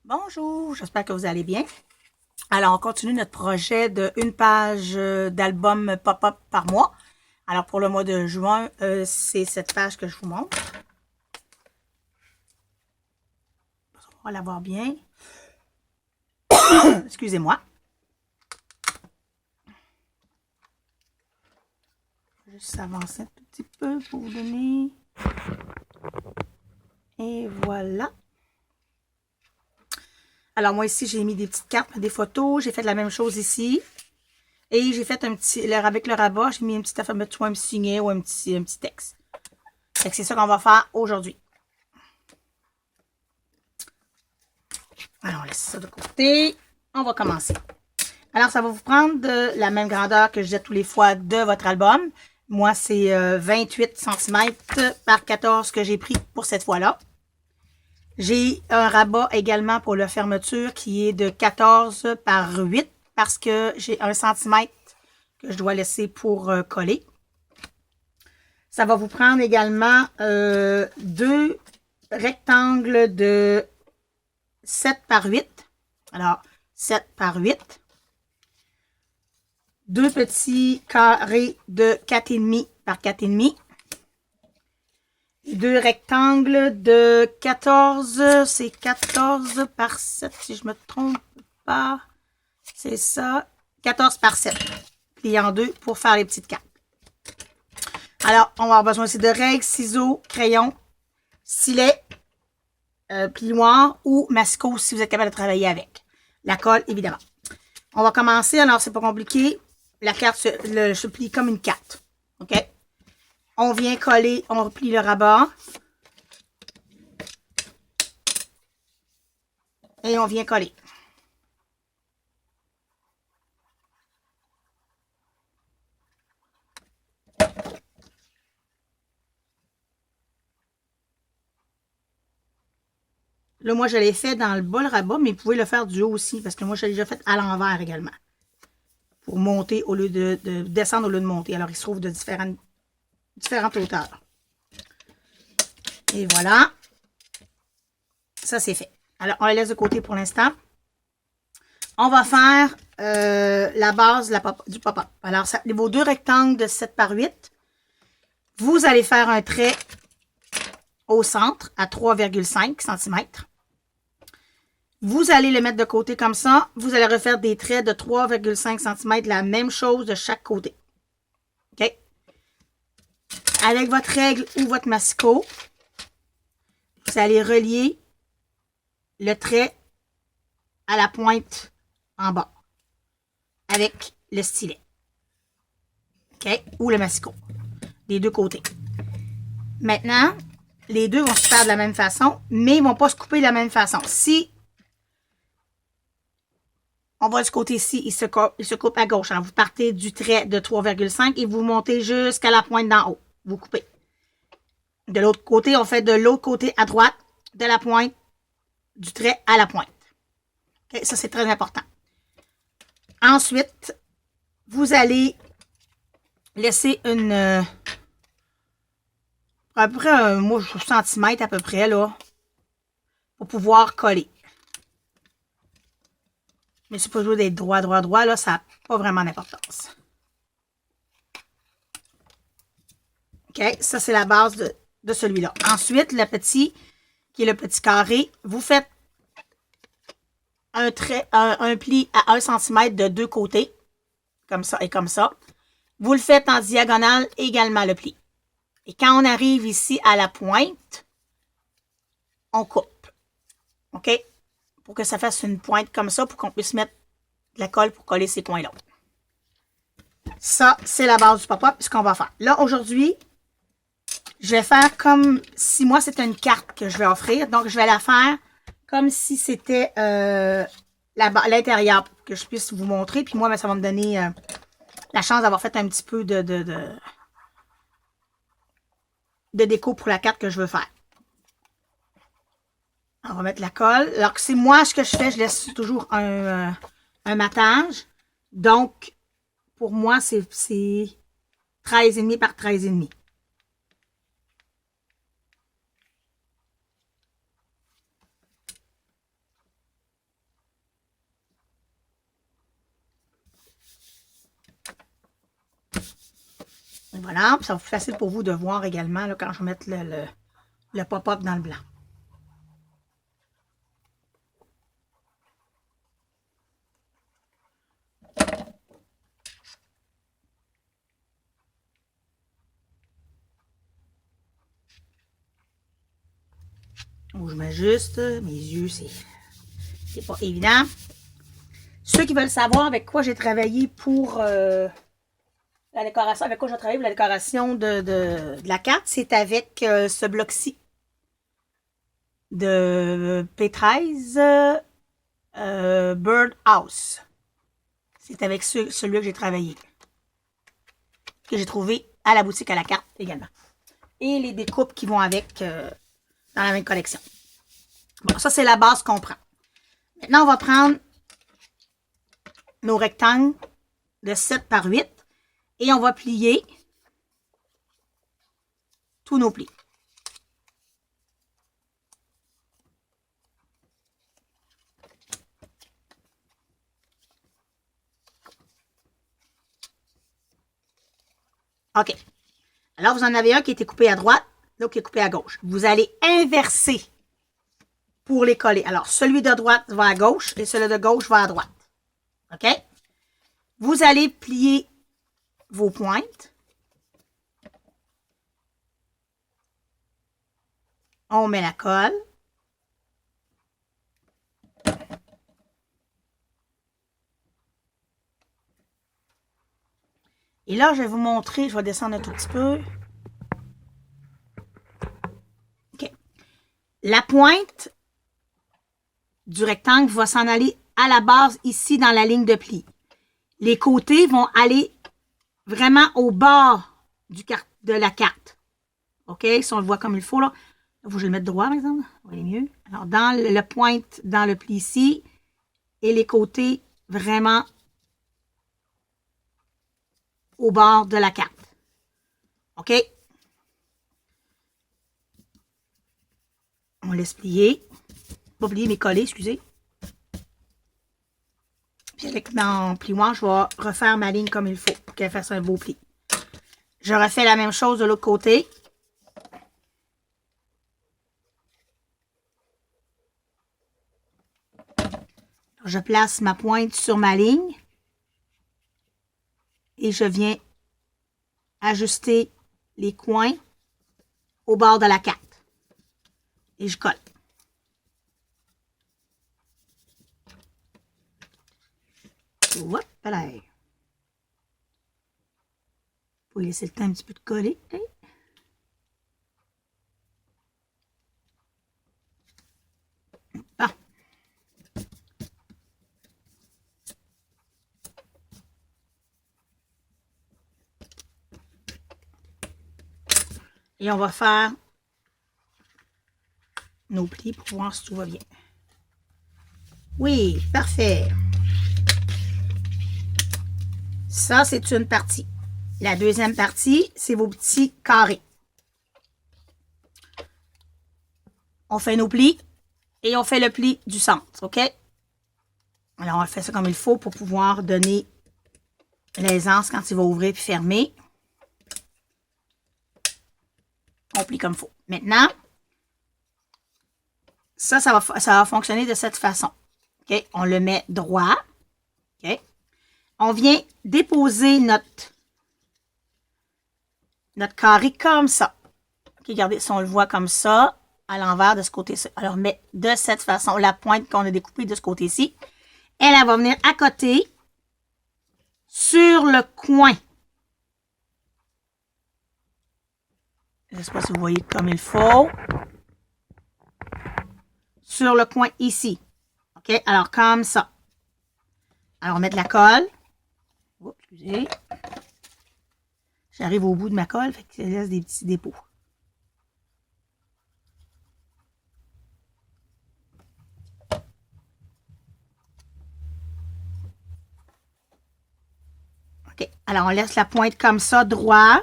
Bonjour, j'espère que vous allez bien. Alors, on continue notre projet de une page d'album pop-up par mois. Alors, pour le mois de juin, c'est cette page que je vous montre. On va la voir bien. Excusez-moi. Je vais juste avancer un tout petit peu pour vous donner. Et voilà. Alors, moi ici, j'ai mis des petites cartes, des photos. J'ai fait la même chose ici. Et j'ai fait un petit, avec le rabat, j'ai mis une petite affaire, soit un petit signet ou un petit texte. Fait que c'est ça qu'on va faire aujourd'hui. Alors, on laisse ça de côté. On va commencer. Alors, ça va vous prendre de la même grandeur que je disais tous les fois de votre album. Moi, c'est 28 cm par 14 que j'ai pris pour cette fois-là. J'ai un rabat également pour la fermeture qui est de 14 par 8 parce que j'ai 1 cm que je dois laisser pour coller. Ça va vous prendre également deux rectangles de 7 par 8. Alors, 7 par 8. Deux petits carrés de 4,5 par 4,5. Deux rectangles de 14, c'est 14 par 7, si je me trompe pas. C'est ça, 14 par 7. Plié en deux pour faire les petites cartes. Alors, on va avoir besoin aussi de règles, ciseaux, crayons, stylet, plioir ou masco si vous êtes capable de travailler avec. La colle, évidemment. On va commencer, alors c'est pas compliqué. La carte se plie comme une carte. OK? On vient coller, on replie le rabat. Et on vient coller. Là, moi, je l'ai fait dans le bas, le rabat, mais vous pouvez le faire du haut aussi, parce que moi, je l'ai déjà fait à l'envers également. Pour monter au lieu de descendre au lieu de monter. Alors, il se trouve de différentes hauteurs. Et voilà. Ça, c'est fait. Alors, on la laisse de côté pour l'instant. On va faire la base du pop-up. Alors, vos deux rectangles de 7 par 8, vous allez faire un trait au centre à 3,5 cm. Vous allez le mettre de côté comme ça. Vous allez refaire des traits de 3,5 cm, la même chose de chaque côté. OK? Avec votre règle ou votre massicot, vous allez relier le trait à la pointe en bas avec le stylet. OK? Ou le massicot. Des deux côtés. Maintenant, les deux vont se faire de la même façon, mais ils ne vont pas se couper de la même façon. Si on va du côté-ci, il se coupe à gauche. Alors, vous partez du trait de 3,5 et vous montez jusqu'à la pointe d'en haut. Vous coupez. De l'autre côté, on fait de l'autre côté à droite, de la pointe, du trait à la pointe. Okay? Ça, c'est très important. Ensuite, vous allez laisser à peu près un centimètre à peu près, là, pour pouvoir coller. Mais c'est pas toujours d'être droit, là, ça n'a pas vraiment d'importance. OK, ça, c'est la base de celui-là. Ensuite, le petit, qui est le petit carré, vous faites un pli à 1 cm de deux côtés, comme ça et comme ça. Vous le faites en diagonale également, le pli. Et quand on arrive ici à la pointe, on coupe. OK? Pour que ça fasse une pointe comme ça, pour qu'on puisse mettre de la colle pour coller ces coins-là. Ça, c'est la base du pop-up, ce qu'on va faire. Là, aujourd'hui, je vais faire comme si moi, c'était une carte que je vais offrir. Donc, je vais la faire comme si c'était l'intérieur pour que je puisse vous montrer. Puis moi, ben, ça va me donner la chance d'avoir fait un petit peu de déco pour la carte que je veux faire. On va mettre la colle. Alors que c'est moi, ce que je fais, je laisse toujours un matage. Donc, pour moi, c'est 13,5 par 13,5. Et voilà, puis ça va être facile pour vous de voir également là, quand je vais mettre le pop-up dans le blanc. Donc, je m'ajuste. Mes yeux, c'est pas évident. Ceux qui veulent savoir avec quoi j'ai travaillé pour la décoration, avec quoi j'ai travaillé pour la décoration de la carte, c'est avec ce bloc-ci de P13 Bird House. C'est avec celui que j'ai travaillé. Que j'ai trouvé à la boutique à la carte également. Et les découpes qui vont avec dans la même collection. Bon, ça c'est la base qu'on prend. Maintenant, on va prendre nos rectangles de 7 par 8 et on va plier tous nos plis. OK. Alors, vous en avez un qui était coupé à droite, l'autre qui est coupé à gauche. Vous allez inverser pour les coller. Alors, celui de droite va à gauche et celui de gauche va à droite. OK? Vous allez plier vos pointes. On met la colle. Et là, je vais vous montrer, je vais descendre un tout petit peu. OK. La pointe du rectangle va s'en aller à la base ici dans la ligne de pli. Les côtés vont aller vraiment au bord de la carte. OK? Si on le voit comme il faut, là. Il faut que je le mette droit, par exemple. Ça va aller mieux. Alors, dans le pointe, dans le pli ici, et les côtés vraiment au bord de la carte. OK? On laisse plier. Pas plier, mais coller, excusez. Puis avec mon plioir, je vais refaire ma ligne comme il faut pour qu'elle fasse un beau pli. Je refais la même chose de l'autre côté. Je place ma pointe sur ma ligne. Et je viens ajuster les coins au bord de la carte. Et je colle. Hop là. Faut laisser le temps un petit peu de coller. Bon. Et on va faire nos plis pour voir si tout va bien. Oui, parfait. Ça, c'est une partie. La deuxième partie, c'est vos petits carrés. On fait nos plis et on fait le pli du centre, OK? Alors, on fait ça comme il faut pour pouvoir donner l'aisance quand il va ouvrir puis fermer. On plie comme il faut. Maintenant, ça va fonctionner de cette façon. OK? On le met droit. OK? On vient déposer notre carré comme ça. OK, regardez, si on le voit comme ça, à l'envers de ce côté-ci. Alors, on met de cette façon la pointe qu'on a découpée de ce côté-ci. Elle va venir à côté sur le coin. Je ne sais pas si vous voyez comme il faut. Sur le coin ici. OK? Alors, comme ça. Alors, on met de la colle. Oups, excusez. J'arrive au bout de ma colle, fait que ça laisse des petits dépôts. OK. Alors, on laisse la pointe comme ça, droit.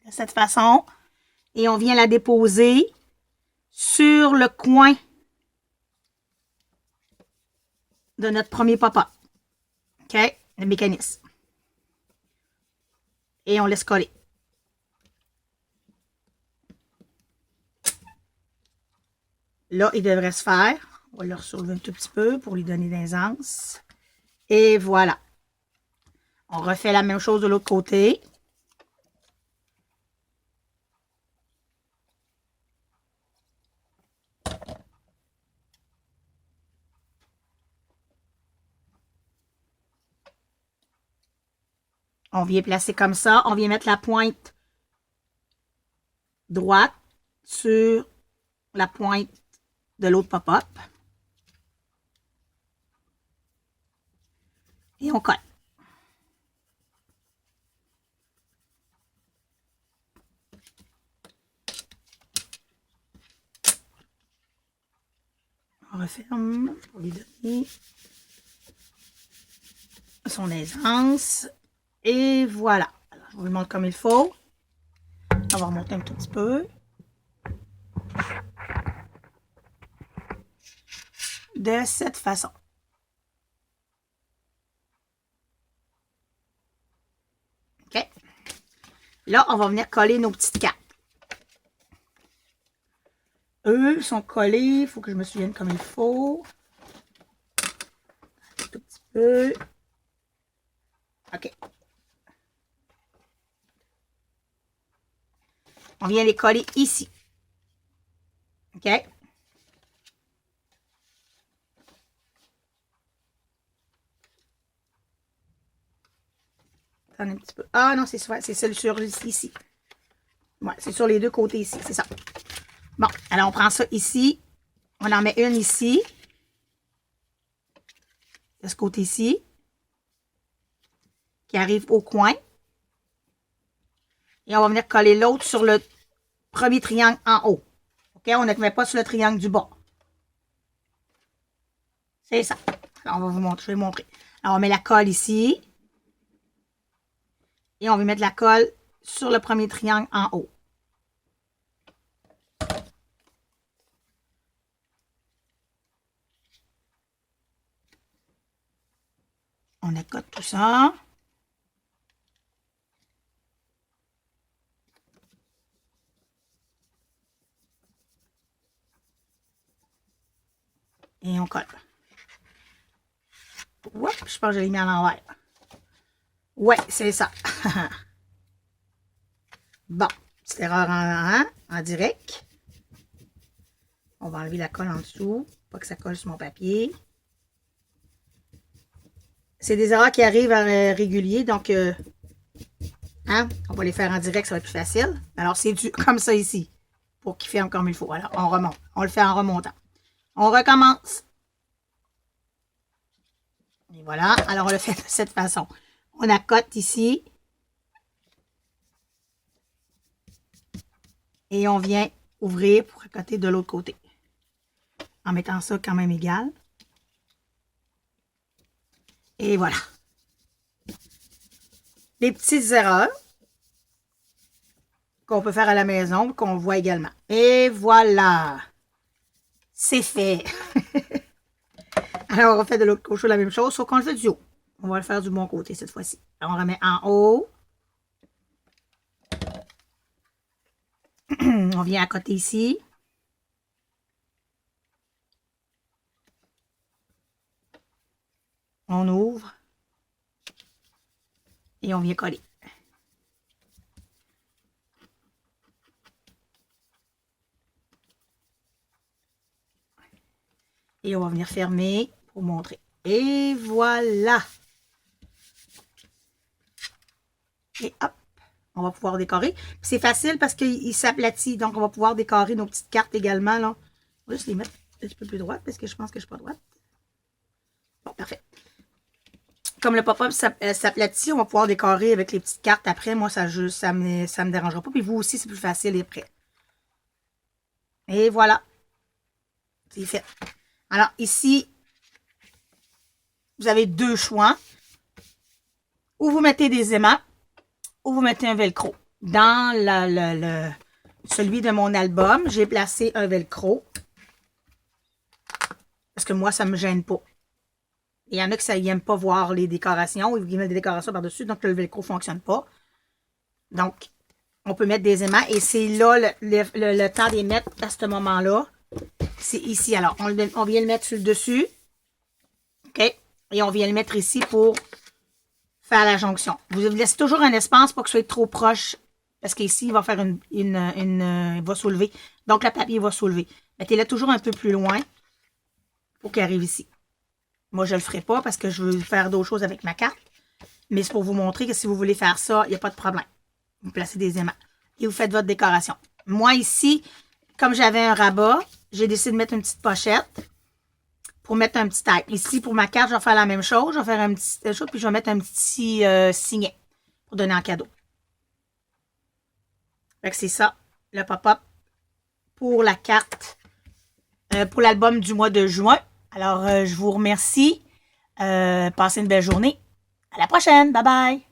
De cette façon. Et on vient la déposer sur le coin de notre premier pop-up. OK? Le mécanisme. Et on laisse coller. Là, il devrait se faire. On va le ressoulever un tout petit peu pour lui donner d'aisance. Et voilà. On refait la même chose de l'autre côté. On vient placer comme ça. On vient mettre la pointe droite sur la pointe de l'autre pop-up. Et on colle. On referme pour lui donner son aisance. Et voilà. Alors, je vous le montre comme il faut. On va remonter un tout petit peu. De cette façon. OK. Là, on va venir coller nos petites cartes. Eux sont collés. Il faut que je me souvienne comme il faut. Un tout petit peu. OK. On vient les coller ici. OK? Attendez un petit peu. Ah non, c'est celle sur ici. Ouais, c'est sur les deux côtés ici, c'est ça. Bon, alors on prend ça ici. On en met une ici. De ce côté-ci. Qui arrive au coin. Et on va venir coller l'autre sur le premier triangle en haut. OK? On ne met pas sur le triangle du bas. C'est ça. Alors, on va vous montrer. Je vais vous montrer. Alors, on met la colle ici. Et on va mettre la colle sur le premier triangle en haut. On accote tout ça. Et on colle. Oups, je pense que je l'ai mis à l'envers. Ouais, c'est ça. Bon, petite erreur en direct. On va enlever la colle en dessous. Pas que ça colle sur mon papier. C'est des erreurs qui arrivent réguliers, donc hein, on va les faire en direct, ça va être plus facile. Alors, c'est comme ça ici, pour qu'il ferme comme il faut. Alors, on remonte. On le fait en remontant. On recommence. Et voilà. Alors, on le fait de cette façon. On accote ici. Et on vient ouvrir pour accoter de l'autre côté. En mettant ça quand même égal. Et voilà. Les petites erreurs qu'on peut faire à la maison, qu'on voit également. Et voilà. C'est fait. Alors, on refait de l'autre côté la même chose, sauf qu'on le fait du haut. On va le faire du bon côté cette fois-ci. On remet en haut. On vient à côté ici. On ouvre. Et on vient coller. Et on va venir fermer pour montrer. Et voilà. Et hop, on va pouvoir décorer. C'est facile parce qu'il s'aplatit. Donc, on va pouvoir décorer nos petites cartes également. Là. On va juste les mettre un petit peu plus droite parce que je pense que je ne suis pas droite. Bon, parfait. Comme le pop-up s'aplatit, on va pouvoir décorer avec les petites cartes après. Moi, ça me dérangera pas. Puis vous aussi, c'est plus facile et prêt. Et voilà. C'est fait. Alors, ici, vous avez deux choix. Ou vous mettez des aimants, ou vous mettez un velcro. Dans celui de mon album, j'ai placé un velcro. Parce que moi, ça ne me gêne pas. Il y en a qui n'aiment pas voir les décorations. Ils mettent des décorations par-dessus, donc le velcro ne fonctionne pas. Donc, on peut mettre des aimants. Et c'est là le temps de les mettre à ce moment-là. c'est ici. Alors, on vient le mettre sur le dessus. OK? Et on vient le mettre ici pour faire la jonction. Vous laissez toujours un espace pour que ce soit trop proche. Parce qu'ici, il va faire il va soulever. Donc, le papier va soulever. Mettez-le toujours un peu plus loin pour qu'il arrive ici. Moi, je ne le ferai pas parce que je veux faire d'autres choses avec ma carte. Mais c'est pour vous montrer que si vous voulez faire ça, il n'y a pas de problème. Vous placez des aimants. Et vous faites votre décoration. Moi, ici, comme j'avais un rabat, j'ai décidé de mettre une petite pochette pour mettre un petit tag. Ici, pour ma carte, je vais faire la même chose. Je vais faire un petit chose, puis je vais mettre un petit signet pour donner en cadeau. Fait que c'est ça, le pop-up pour la carte, pour l'album du mois de juin. Alors, je vous remercie. Passez une belle journée. À la prochaine. Bye bye.